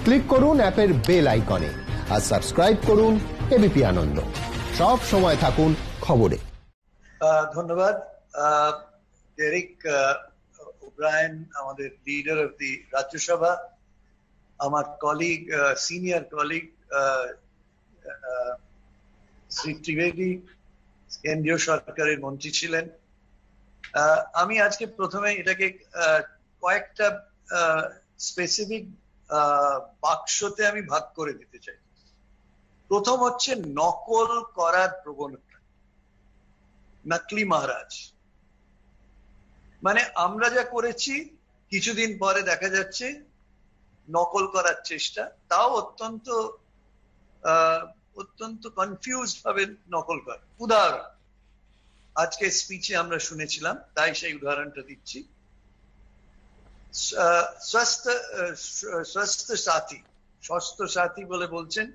Click করুন অ্যাপের bell আইকনে আর সাবস্ক্রাইব করুন এবিপি আনন্দ। সব সময় থাকুন খবরে। ধন্যবাদ। ডেরিক ওব্রায়েন, আমাদের লিডার অফ দি রাজ্যসভা, আমার colleague, senior colleague Shri Trivedi কেন্দ্রীয় সরকারের মন্ত্রী ছিলেন। আমি আজকে প্রথমে এটাকে কয়েকটা স্পেসিফিক বাক্সতে আমি ভাগ করে দিতে চাই। প্রথম হচ্ছে নকল করার প্রবণতা, নকলি মহারাজ। মানে আমরা যা করেছি কিছুদিন পরে দেখা যাচ্ছে নকল করার চেষ্টা, তাও অত্যন্ত কনফিউজ ভাবে নকল করা। উদাহরণ আজকে স্পিচে আমরা শুনেছিলাম, তাই সেই উদাহরণটা দিচ্ছি। স্বাস্থ্য সাথী বলে বলছেন,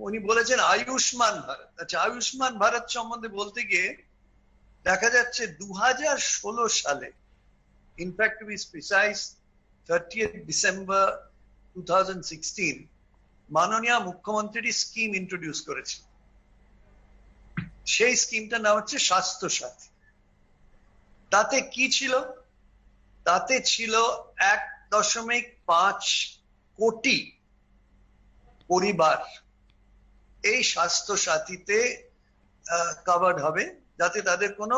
উনি বলেছেন আয়ুষ্মান ভারত। আচ্ছা, আয়ুষ্মান ভারত সম্বন্ধে বলতে গিয়ে দেখা যাচ্ছে 2016 সালে, in fact to be precise 30th December 2016, মাননীয় মুখ্যমন্ত্রী স্কিম ইন্ট্রোডিউস করেছিল। সেই স্কিমটার নাম হচ্ছে স্বাস্থ্য সাথী। তাতে কি ছিল? তাতে ছিল 1.5 কোটি পরিবার এই স্বাস্থ্য সাথীতে কভার্ড হবে, যাতে তাদের কোনো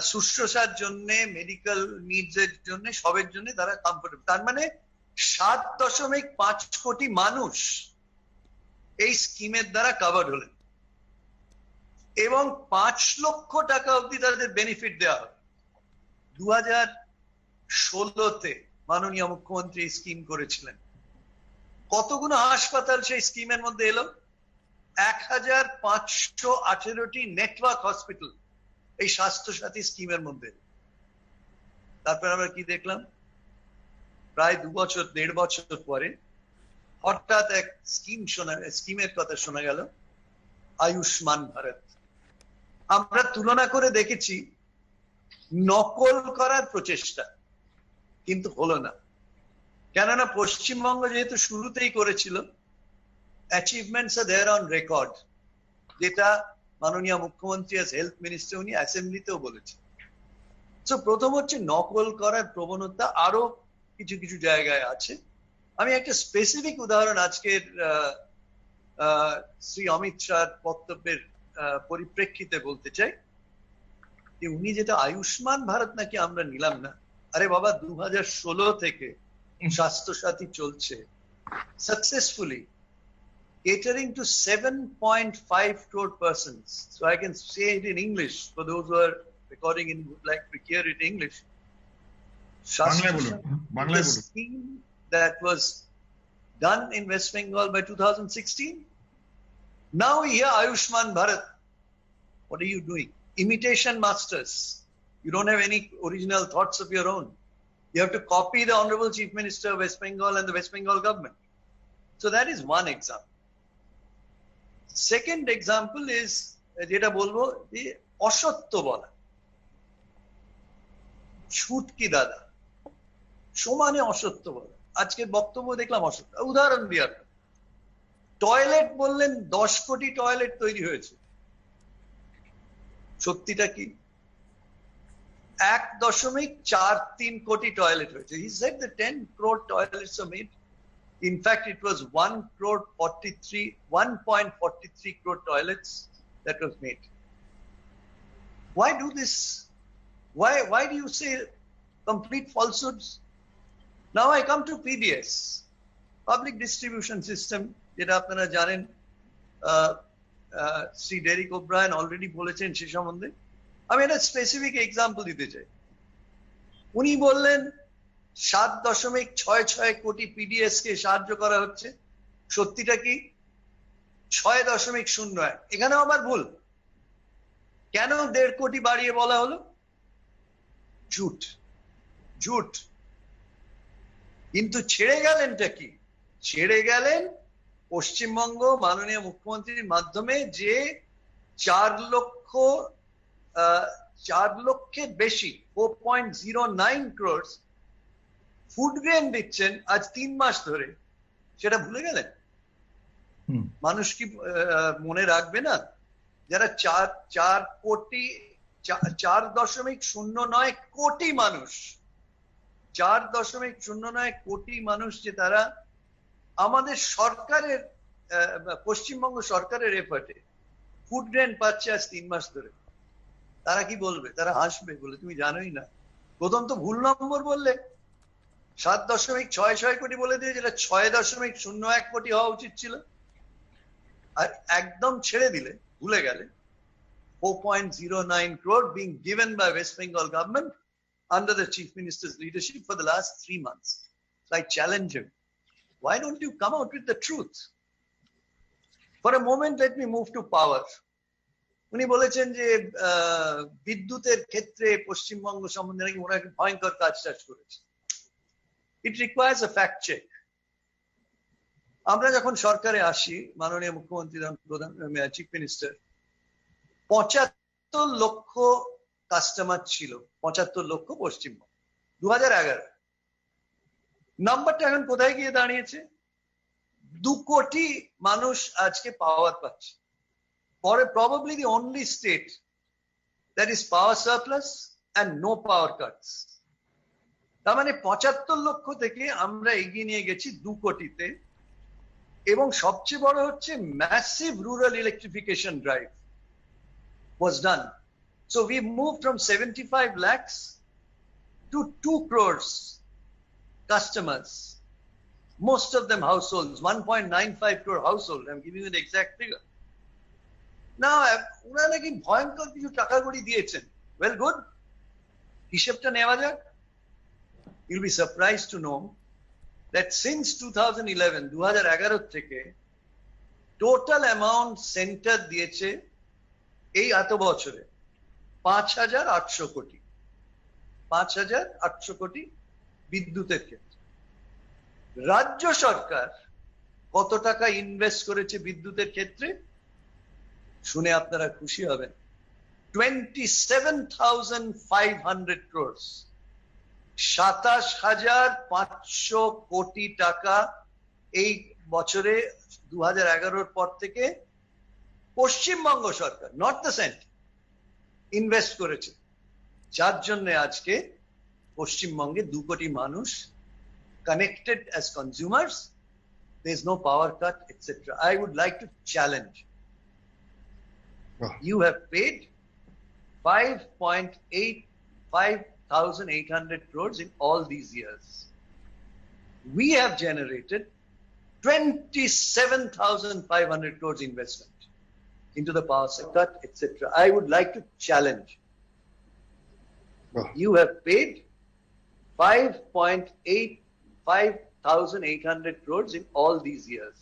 শুশ্রূষার জন্য, মেডিকেল নিডস এর জন্য, সবের জন্য তারা কমফোর্টেবল। তার মানে 7.5 কোটি মানুষ এই স্কিমের দ্বারা কভার্ড হলেন এবং 5 লক্ষ টাকা অব্দি তাদের বেনিফিট দেওয়া হবে। 2016-তে মাননীয় মুখ্যমন্ত্রী স্কিম করেছিলেন। কতগুলো হাসপাতাল সেই স্কিমের মধ্যে এলো? 1518টি নেটওয়ার্ক হসপিটাল এই স্বাস্থ্য সাথী স্কিমের মধ্যে। তারপর আমরা কি দেখলাম? প্রায় 1.5 বছর পরে হঠাৎ এক স্কিমের কথা শোনা গেল, আয়ুষ্মান ভারত। আমরা তুলনা করে দেখেছি নকল করার প্রচেষ্টা, কিন্তু হলো না। কেননা পশ্চিমবঙ্গ যেহেতু শুরুতেই করেছিল, achievements are there on record, যেটা মাননীয় মুখ্যমন্ত্রী অ্যাজ হেলথ মিনিস্টার উনি অ্যাসেম্বলিতেও বলেছেন। তো প্রথম হচ্ছে নকল করার প্রবণতা আরো কিছু কিছু জায়গায় আছে। আমি একটা স্পেসিফিক উদাহরণ আজকের শ্রী অমিত শাহর বক্তব্যের পরিপ্রেক্ষিতে বলতে চাই যে উনি যেটা আয়ুষ্মান ভারত নাকি আমরা নিলাম না। আরে বাবা, 2016 থেকে স্বাস্থ্য সাথী চলছে successfully, catering to 7.5 crore persons. So I can say it in English for those who are recording and would like to hear it in English. The scheme that was done in West Bengal by 2016. Now we hear Ayushman Bharat. What are you doing? Imitation masters. You don't have any original thoughts of your own. You have to copy the Honorable Chief Minister of West Bengal and the West Bengal government. So that is one example. Second example is, যেটা বলবো, যে অসত্য বলা, ছুটকি দাদা, সমানে অসত্য বলা। আজকের বক্তব্য দেখলাম অসত্য। উদাহরণ দিয়ে, টয়লেট বললেন 10 কোটি টয়লেট তৈরি হয়েছে। সত্যিটা কি? 1.43 কোটি টয়লেট হয়েছে। He said that 10 crore toilets are made. In fact, it was 1.43 crore toilets that was made. Why do this? Why do you say complete falsehoods? Now I come to PDS, Public Distribution System, যেটা আপনারা জানেন, Shri Derrick O'Brien already বলেছেন সে সম্বন্ধে। আমি একটা specific example দিতে চাই। উনি বললেন 7.66 কোটি পিডিএস কে সাহায্য করা হচ্ছে। সত্যিটা কি? 6.01। এখানেও আবার ভুল। কেন 1.5 কোটি বাড়িয়ে বলা হলো? ঝুট। কিন্তু ছেড়ে গেলেনটা কি? ছেড়ে গেলেন পশ্চিমবঙ্গ মাননীয় মুখ্যমন্ত্রীর মাধ্যমে যে 4 লক্ষের বেশি 4.09 crores ফুড গ্রেন দিচ্ছেন আজ 3 মাস ধরে, সেটা ভুলে গেলেন? মানুষ কি মনে রাখবে না? যারা 4.09 কোটি মানুষ, 4.09 কোটি মানুষ, যে তারা আমাদের সরকারের পশ্চিমবঙ্গ সরকারের এফার্টে ফুড গ্রেন পাচ্ছে আজ 3 মাস ধরে। তারা কি বলবে? তারা হাসবে, বলে তুমি জানোই না। প্রথম তো ভুল নম্বর বললে, 7.66 কোটি বলে দিয়ে, যেটা 6.01 কোটি হওয়া উচিত ছিল। আর একদম ছেড়ে দিলে, ভুলে গেলে 4.09 crore being given by West Bengal government under the Chief Minister's leadership for the last 3 months. So I challenge him. Why don't you come out with the truth? For a moment, let me move to power. উনি বলেছেন যে বিদ্যুতের ক্ষেত্রে পশ্চিমবঙ্গ সম্বন্ধে নাকি ওরা একটা ভয়ঙ্কর কাজ করেছে। It requires a fact check. আমরা যখন সরকারে আসি, মাননীয় মুখ্যমন্ত্রী, প্রধান চিফ মিনিস্টার, 75 লক্ষ কাস্টমার ছিল, 75 লক্ষ পশ্চিমবঙ্গ 2011। নাম্বারটা এখন কোথায় গিয়ে দাঁড়িয়েছে? 2 কোটি মানুষ আজকে পাওয়ার পাচ্ছে। Probably the only state that is power surplus and no power cuts. তার মানে 75 লক্ষ থেকে আমরা এগিয়ে নিয়ে গেছি 2 কোটিতে। এবং সবচেয়ে বড় হচ্ছে, massive rural electrification drive was done. So we moved from 75 lakhs to 2 crores customers, most of them households, 1.95 crore household. I'm giving you the exact figure. না, ওরা নাকি ভয়ঙ্কর কিছু টাকা কড়ি দিয়েছেন। ওয়েল, গুড, হিসেবটা নেওয়া যাক। You'll be surprised to know that since 2011 থেকে টোটাল অ্যামাউন্ট সেন্টার দিয়েছে এই এত বছরে 5,800 কোটি। 5,800 কোটি বিদ্যুতের ক্ষেত্রে। রাজ্য সরকার কত টাকা ইনভেস্ট করেছে বিদ্যুতের ক্ষেত্রে? শুনে আপনারা খুশি হবেন, 27,500 crores, 27,500 কোটি টাকা এই বছরে 2011 পর থেকে পশ্চিমবঙ্গ সরকার, নট দ্য সেন্টার, ইনভেস্ট করেছে। যার জন্য আজকে পশ্চিমবঙ্গে 2 কোটি মানুষ connected as consumers, there is no power cut, etc. I would like to challenge. You have paid 5,800 crores in all these years. We have generated 27,500 crores investment into the power sector, etc. I would like to challenge. You have paid 5,800 crores in all these years.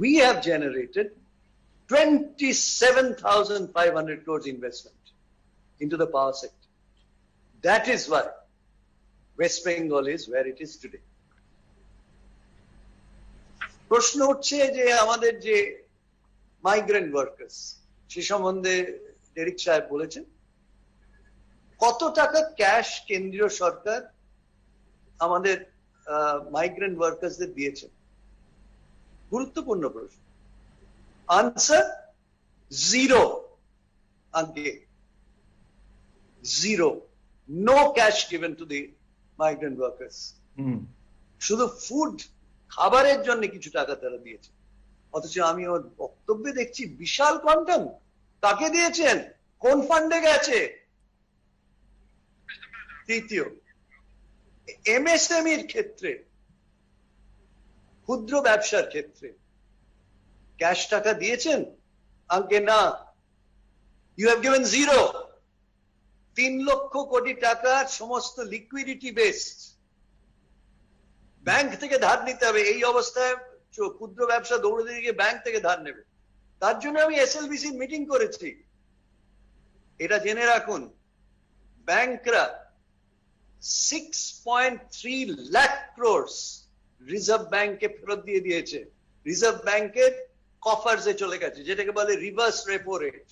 We have generated 27,500 crores investment into the power sector. That is why West Bengal is where it is today. প্রশ্ন উঠছে যে আমাদের যে migrant workers, সে সম্বন্ধে Derrick সাহেব বলেছেন, কত টাকা ক্যাশ কেন্দ্রীয় সরকার আমাদের মাইগ্রেন্ট ওয়ার্কার্সদের দিয়েছেন? গুরুত্বপূর্ণ প্রশ্ন। আনসার, 0 আগে, 0, no cash given to the migrant workers. শুধু ফুড, খাবারের জন্য কিছু টাকা তারা দিয়েছে। অথচ আমি ওর বক্তব্যে দেখছি বিশাল কোয়ান্টাম। কাকে দিয়েছেন? কোন ফান্ডে গেছে? তৃতীয়, এমএসএমইর ক্ষেত্রে, ক্ষুদ্র ব্যবসার ক্ষেত্রে ক্যাশ টাকা দিয়েছেন? আঙ্কে না, you have given 0। 3 lakh crore টাকা সমস্ত লিকুইডিটি বেসড, ব্যাংক থেকে ধার নিতে হবে। এই অবস্থায় ক্ষুদ্র ব্যবসা দৌড়ে দিয়ে ব্যাংক থেকে ধার নেবে। তার জন্য আমি এসএলবিসি মিটিং করেছি। এটা জেনে রাখুন, ব্যাংকরা 6.3 লাখ ক্রোর্স রিজার্ভ ব্যাংকে ফেরত দিয়ে দিয়েছে। রিজার্ভ ব্যাংকের কফার্সে চলে গেছে, যেটাকে বলে রিভার্স রেপো রেট।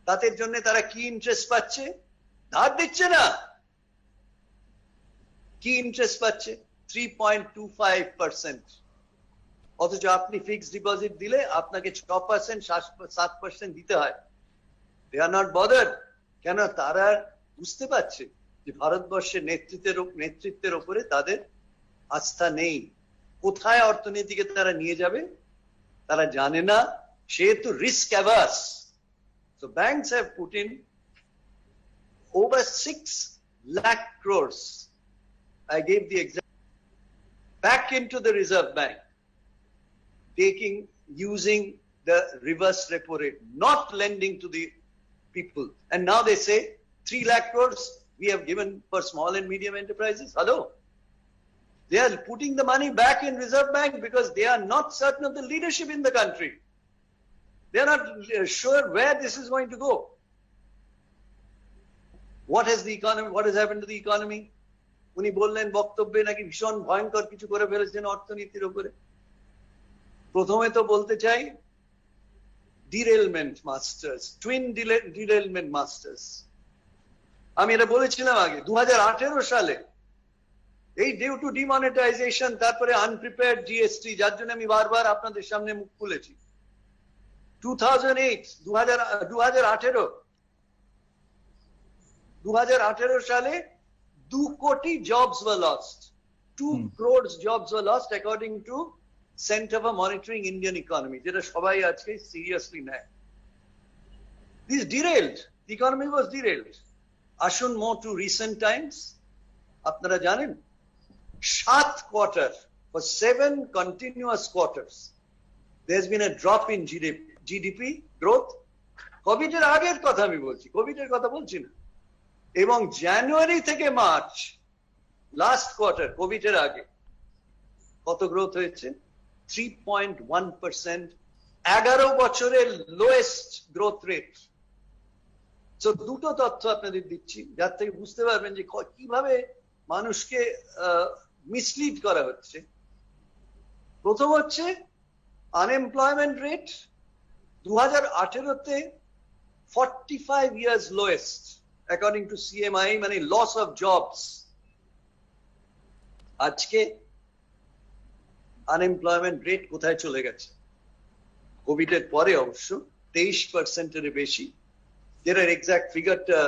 তাদের জন্য তারা কি ইন্টারেস্ট পাচ্ছে? ধার দিচ্ছে না। কি ইন্টারেস্ট পাচ্ছে? 3.25%। অথচ আপনি ফিক্সড ডিপোজিট দিলে আপনাকে 6%, 7% দিতে হয়। দে আর নট বদার্ড। কেন? তারা বুঝতে পারছে যে ভারতবর্ষের নেতৃত্বের ওপরে তাদের আস্থা নেই। কোথায় অর্থনীতিকে তারা নিয়ে যাবে তারা জানে না, সেহেতু risk averse. So banks have put in over 6 lakh crores. I gave the example back into the Reserve Bank, using the reverse repo rate, not lending to the people. And now they say 3 lakh crores we have given for small and medium enterprises. Hello? They are putting the money back in Reserve Bank because they are not certain of the leadership in the country. They are not sure where this is going to go. What has happened to the economy? উনি বললেন বক্তব্যে নাকি ভীষণ ভয়ঙ্কর কিছু করে ফেলেছেন অর্থনীতির উপরে। প্রথমে তো বলতে চাই ডিরেলমেন্ট মাস্টার্স, টুইন ডিরেলমেন্ট মাস্টার্স। আমি এটা বলেছিলাম আগে 2018 সালে এই ডিউ টু ডিমনিটাইজেশন, তারপরে আনপ্রিপেয়ার্ড জিএসটি, যার জন্য আমি বারবার আপনাদের সামনে মুখ খুলেছি। 2018 সালে 2 কোটি jobs were lost. 2 crores jobs were lost according to Center for Monitoring Indian Economy, যেটা সবাই আজকে সিরিয়াসলি নেয়। This derailed. The economy was derailed. আসুন more to recent times. আপনারা জানেন 7 quarter, for 7 continuous quarters, there's been a drop in GDP growth. কোভিডের আগের কথা আমি বলছি, কোভিডের কথা বলছি না। এবং জানুয়ারি থেকে মার্চ, লাস্ট কোয়ার্টার কোভিডের আগে কত গ্রোথ হয়েছে? 3.1%, 11 বছরের লোয়েস্ট গ্রোথ রেট। তো দুটো তথ্য আপনাদের দিচ্ছি যার থেকে বুঝতে পারবেন যে কিভাবে মানুষকে মিসলিড করা হচ্ছে। প্রথম হচ্ছে unemployment rate 2018-তে 45 years lowest according to CMI, মানে loss of jobs। আজকে আনএমপ্লয়মেন্ট রেট কোথায় চলে গেছে? কোভিডের পরে অবশ্য 23%-এর বেশি, যেটার এক্সাক্ট ফিগারটা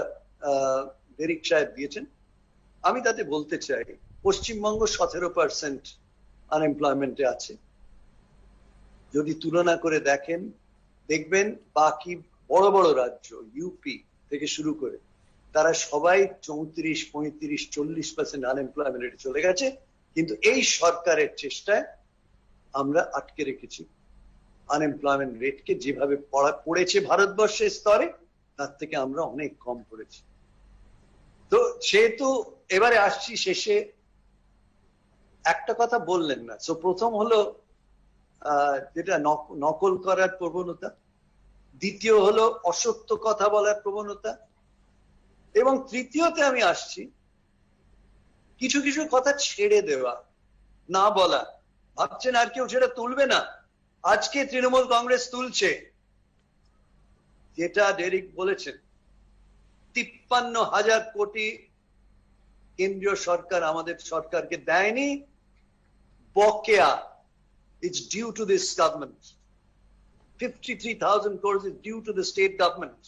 ডেরিক সাহেব দিয়েছেন। আমি তাতে বলতে চাই পশ্চিমবঙ্গ 17% আনএমপ্লয়মেন্টে আছে। যদি তুলনা করে দেখবেন বাকি বড় বড় রাজ্য, ইউপি থেকে শুরু করে, তারা সবাই 34, 35, 40% আনএমপ্লয়মেন্ট রেটে চলে গেছে। কিন্তু এই সরকারের চেষ্টায় আমরা আটকে রেখেছি আনএমপ্লয়মেন্ট রেটকে। যেভাবে পড়েছে ভারতবর্ষের স্তরে, তার থেকে আমরা অনেক কম পড়েছি। তো সেহেতু এবারে আসছি শেষে, একটা কথা বললেন না। তো প্রথম হলো যেটা নকল করার প্রবণতা, দ্বিতীয় হলো অসত্য কথা বলার প্রবণতা, এবং তৃতীয়তে আমি আসছি কিছু কিছু কথা ছেড়ে দেওয়া, না বলা। ভাবছেন আর কেউ সেটা তুলবে না? আজকে তৃণমূল কংগ্রেস তুলছে। যেটা ডেরিক বলেছেন, 53,000 কোটি কেন্দ্রীয় সরকার আমাদের সরকারকে দেয়নি, বকেয়া। It's due to this government. 53,000 crores is due to the state government.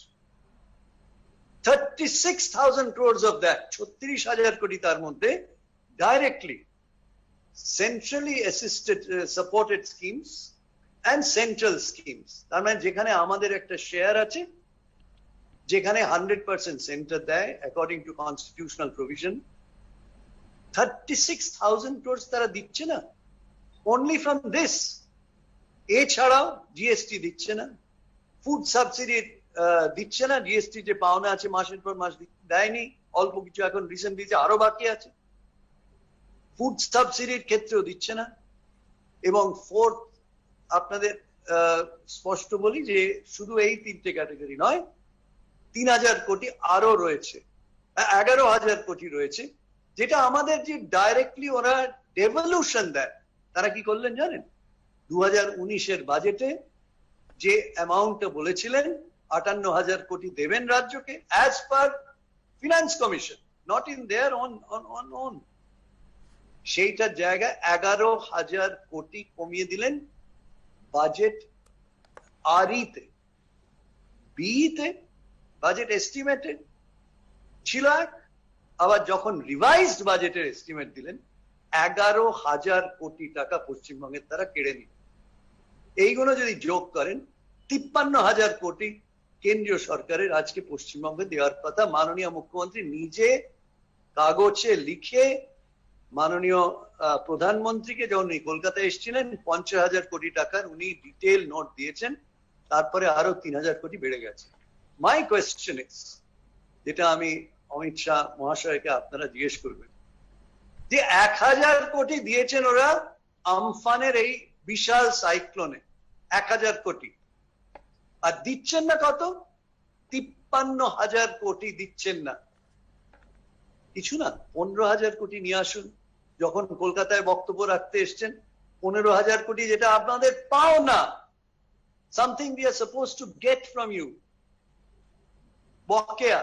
36,000 crores of that, 36,000 কোটি তার মধ্যে directly centrally assisted supported schemes and central schemes। তার মানে যেখানে আমাদের একটা শেয়ার আছে, যেখানে 100% সেন্টার দেয় according to constitutional provision, 36,000 crores তারা দিচ্ছে না। only from this। এছাড়াও জিএসটি দিচ্ছে না, ফুড সাবসিডি দিচ্ছে না, জিএসটি যে পাওনা আছে মাসের পর মাস দেয়নি, অল্প কিছু এখন রিসেন্ট দিয়েছে, আরো বাকি আছে। ফুড সাবসিডির ক্ষেত্রেও দিচ্ছে না। এবং ফোর্থ, আপনাদের স্পষ্ট বলি যে শুধু এই 3টে ক্যাটাগরি নয়, 3,000 কোটি আরো রয়েছে, 11,000 কোটি রয়েছে, যেটা আমাদের যে ডাইরেক্টলি ওরা ডেভলিউশন দেয়। তারা কি করলেন জানেন? 2019-এর বাজেটে যে অ্যামাউন্টটা বলেছিলেন 58,000 কোটি দেবেন রাজ্যকে, as per finance commission, not in their on সেইটার জায়গায় 11,000 কোটি কমিয়ে দিলেন বাজেট আরইতে। বিইতে বাজেট এস্টিমেটেড ছিল এক, আবার যখন রিভাইজড বাজেটের এস্টিমেট দিলেন 11,000 কোটি টাকা পশ্চিমবঙ্গের তারা কেড়ে নিল। এইগুলো যদি যোগ করেন 53,000 কোটি কেন্দ্রীয় সরকারের আজকে পশ্চিমবঙ্গে দেওয়ার কথা। মাননীয় মুখ্যমন্ত্রী নিজে কাগজে লিখে মাননীয় প্রধানমন্ত্রীকে যখন উনি কলকাতায় এসেছিলেন 50,000 কোটি টাকার উনি ডিটেল নোট দিয়েছেন, তারপরে আরো 3,000 কোটি বেড়ে গেছে। মাই কোয়েশ্চেন ইজ, যেটা আমি অমিত শাহ মহাশয়কে আপনারা জিজ্ঞেস করবেন, যে 1,000 কোটি দিয়েছেন ওরা আমফানের এই বিশাল সাইক্লোনে, 1,000 কোটি, আর দিচ্ছেন না কত? 53,000 কোটি দিচ্ছেন না। কিছু না, 15,000 কোটি নিয়ে আসুন। যখন কলকাতায় বক্তব্য রাখতে এসছেন 15,000 কোটি, যেটা আপনাদের পাও না, something we are suppose to get from you, বকেয়া,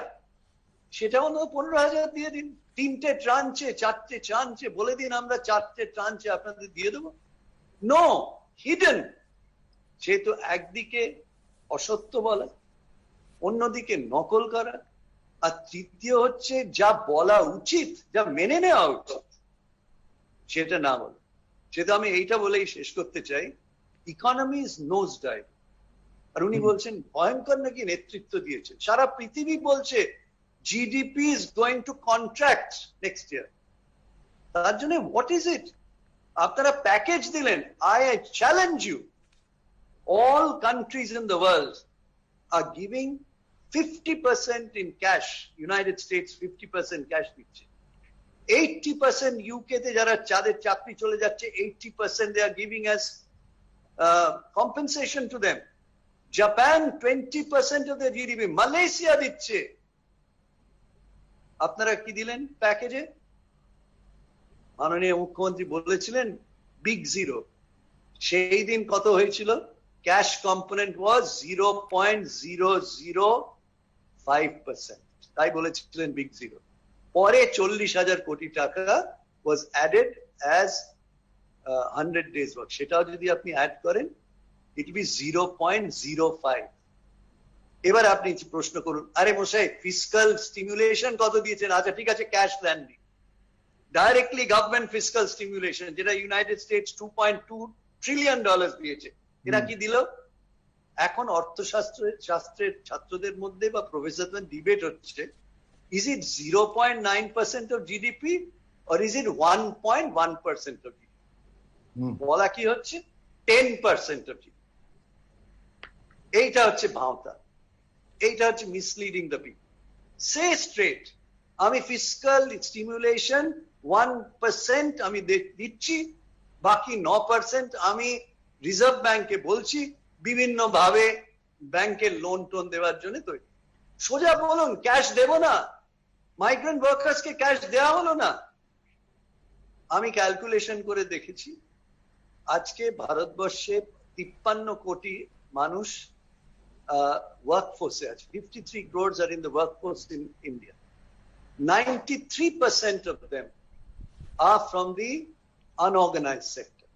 সেটাও না 15,000 দিয়ে দিন। 3টে ট্রাঞ্চে 4টে ট্রাঞ্চে বলে দিন আমরা 4টে ট্রাঞ্চে আপনাদের দিয়ে দেবো। No, hidden. সে তো একদিকে অসত্য বলা, অন্যদিকে নকল করা, আর তৃতীয় হচ্ছে যা বলা উচিত, যা মেনে নেওয়া উচিত, সেটা না বলে। সেটা আমি এইটা বলেই শেষ করতে চাই, ইকোনমি ইজ নোজ ডাইভ। আর উনি বলছেন ভয়ঙ্কর নাকি নেতৃত্ব দিয়েছে। সারা পৃথিবী বলছে GDP is going to contract next year. তার জন্য হোয়াট ইজ ইট? আপনারা প্যাকেজ দিলেন। I challenge you, all countries in the world are giving 50% in cash. United States 50% cash দিচ্ছে। 80% UK তে যারা যাদের চাকরি চলে যাচ্ছে 80% they are giving as compensation to them. Japan 20% of their GDP. Malaysia দিচ্ছে। আপনারা কি দিলেন প্যাকেজে? মাননীয় মুখ্যমন্ত্রী বলেছিলেন বিগ জিরো। সেই দিন কত হয়েছিল? Cash component was 0.005%. তাই বলেছিলেন বিগ জিরো। পরে 40,000 কোটি টাকা was added as 100 days work. সেটাও যদি আপনি অ্যাড করেন it will be 0.05. এবার আপনি প্রশ্ন করুন, আরে মশাই ফিসকাল স্টিমুলেশন কত দিয়েছেন? আচ্ছা ঠিক আছে, cash landing, directly government fiscal stimulation, যেটা ইউনাইটেড স্টেটস $2.2 ট্রিলিয়ন দিয়েছে। এরা কি দিল? এখন অর্থশাস্ত্রের ছাত্রদের মধ্যে বা প্রফেসরদের ডিবেট হচ্ছে, is it 0.9% of GDP or is it 1.1% of GDP? বলা কি হচ্ছে 10% অফ জিডিপি। এইটা হচ্ছে ভাওতা, এইটা হচ্ছে misleading the people. Say straight, আমি ফিসকাল স্টিমুলেশন 1% আমি দিচ্ছি, বাকি 9% আমি রিজার্ভ ব্যাংকে বলছি বিভিন্ন ভাবে ব্যাংকের লোন টোন দেওয়ার জন্য তৈরি। সোজা বলুন ক্যাশ দেব না, মাইগ্রেন্ট ওয়ার্কার্স কে ক্যাশ দেওয়া হলো না। আমি ক্যালকুলেশন করে দেখেছি, আজকে ভারতবর্ষে 53 কোটি মানুষ ওয়ার্কফোর্সে আছে। 53 crores are in the workforce in India. 93% of them are from the unorganized sector.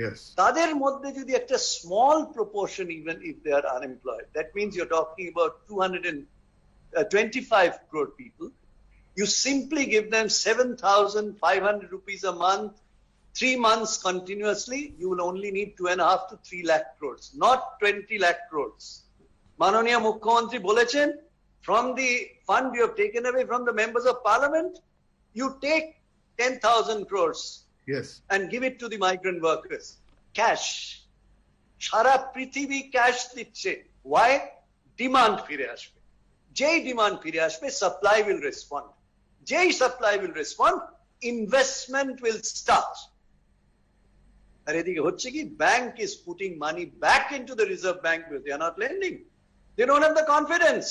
Yes. তাদের মধ্যে যদি একটা small proportion, even if they are unemployed, that means you're talking about 225 crore people. You simply give them 7,500 rupees a month, 3 months continuously, you will only need 2.5 to 3 lakh crores, not 20 lakh crores. মাননীয় মুখ্যমন্ত্রী বলেছেন, from the fund you have taken away from the members of parliament, you take 10,000 crores. Yes. And give it to the migrant workers. Cash. সারা পৃথিবী cash দিচ্ছে। Why? Demand ফিরে আসবে। যেই demand ফিরে আসবে, সাপ্লাই উইল রেসপন্ড। যেই supply will respond, investment will start. আর এদিকে হচ্ছে কি, bank is putting money back into the reserve bank, they are not lending. They don't have the confidence.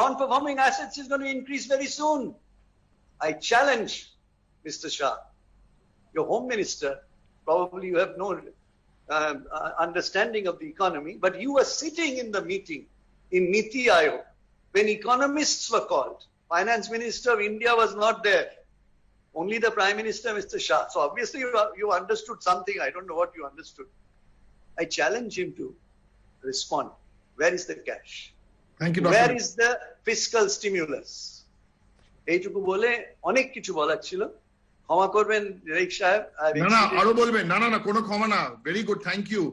Non-performing assets is going to increase very soon. I challenge Mr. Shah, your home minister, probably you have no understanding of the economy, but you were sitting in the meeting in Niti Aayog when economists were called. Finance Minister of India was not there. only the Prime Minister, Mr. Shah. So obviously you understood something. I don't know what you understood. I challenge him to respond. Where is the cash? Thank you, Where Dr. is the fiscal stimulus? এইটুকু বলে অনেক কিছু বলার ছিল। ক্ষমা করবেন rake সাহেব। না না আরো বলবেন, না না না কোনো ক্ষমা না, ভেরি গুড, থ্যাংক ইউ।